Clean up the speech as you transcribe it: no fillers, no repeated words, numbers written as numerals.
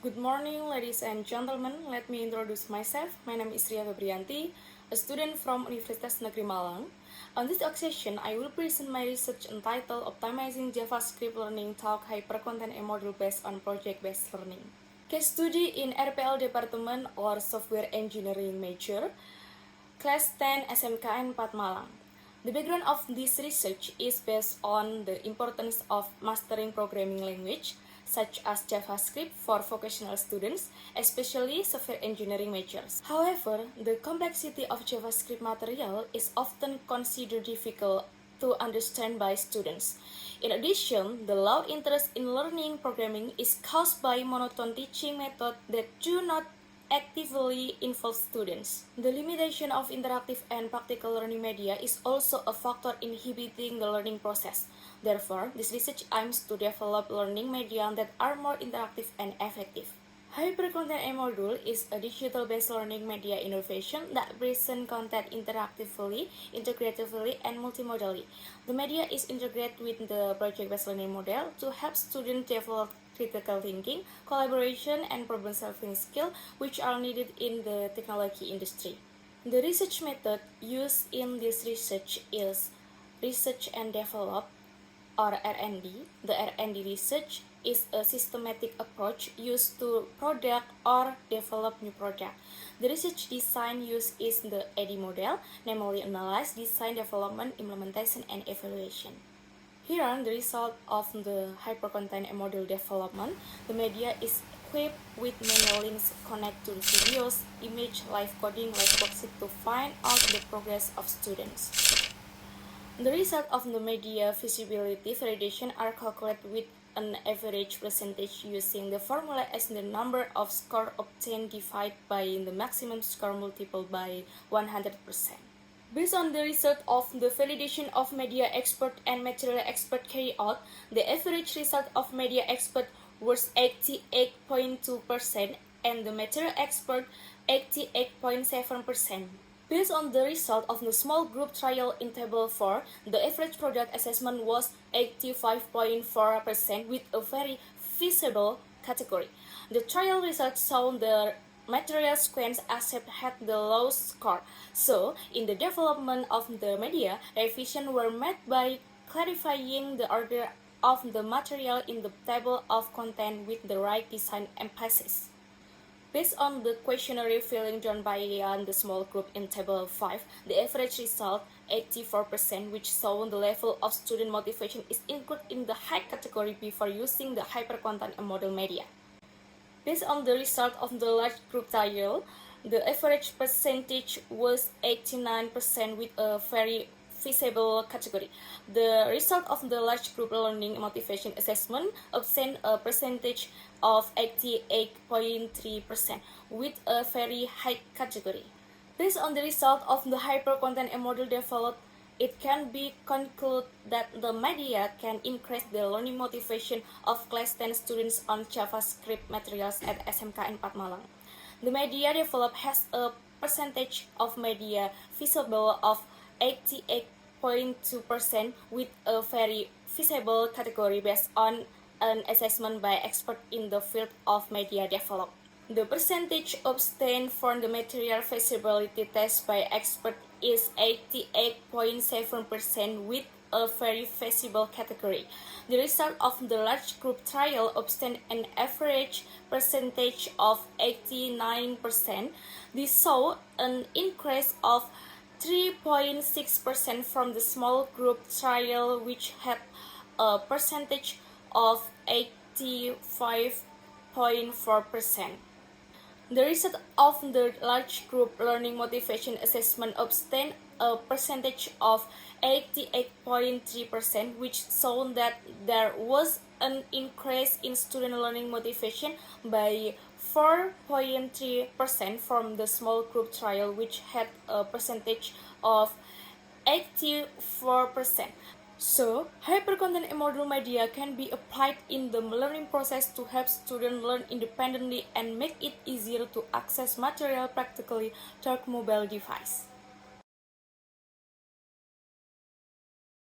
Good morning, ladies and gentlemen. Let me introduce myself. My name is Ria Febrianti, a student from Universitas Negeri Malang. On this occasion, I will present my research entitled Optimizing JavaScript Learning Talk Hypercontent and Module Based on Project-Based Learning. Case study in RPL Department or Software Engineering Major, Class 10 SMKN 4 Malang. The background of this research is based on the importance of mastering programming language, such as JavaScript for vocational students, especially software engineering majors. However, the complexity of JavaScript material is often considered difficult to understand by students. In addition, the low interest in learning programming is caused by monotone teaching methods that do not actively involve students. The limitation of interactive and practical learning media is also a factor inhibiting the learning process. Therefore, this research aims to develop learning media that are more interactive and effective. Hypercontent and Module is a digital-based learning media innovation that presents content interactively, integratively, and multimodally. The media is integrated with the project-based learning model to help students develop critical thinking, collaboration, and problem-solving skills which are needed in the technology industry. The research method used in this research is research and develop, or R&D. The R&D research is a systematic approach used to product or develop new product. The research design used is the AD model, namely analyze, design, development, implementation, and evaluation. Here are the result of the hypercontent and module development. The media is equipped with many links connect to videos, image, live coding, live worksheet to find out the progress of students. The result of the media feasibility validation are calculated with an average percentage using the formula as the number of score obtained divided by the maximum score multiplied by 100%. Based on the result of the validation of media expert and material expert carried out, the average result of media expert was 88.2% and the material expert 88.7%. Based on the result of the small group trial in Table 4, the average product assessment was 85.4% with a very feasible category. The trial results showed the material sequence accept had the lowest score. So, in the development of the media, revisions were made by clarifying the order of the material in the table of content with the right design emphasis. Based on the questionnaire filling done by the small group in Table 5, the average result, 84%, which shows the level of student motivation is included in the high category before using the hypercontent and model media. Based on the result of the large group trial, the average percentage was 89% with a very feasible category. The result of the large group learning motivation assessment obtained a percentage of 88.3% with a very high category. Based on the result of the hypercontent and module developed, it can be concluded that the media can increase the learning motivation of Class 10 students on JavaScript materials at SMKN 4 Malang. The media developed has a percentage of media feasible of 88.2% with a very feasible category based on an assessment by experts in the field of media development. The percentage obtained from the material feasibility test by experts is 88.7% with a very feasible category. The result of the large group trial obtained an average percentage of 89%. This saw an increase of 3.6% from the small group trial, which had a percentage of 85.4%. The result of the large group learning motivation assessment obtained a percentage of 88.3%, which showed that there was an increase in student learning motivation by 4.3% from the small group trial, which had a percentage of 84%. So, hypercontent and module media can be applied in the learning process to help students learn independently and make it easier to access material practically through mobile device.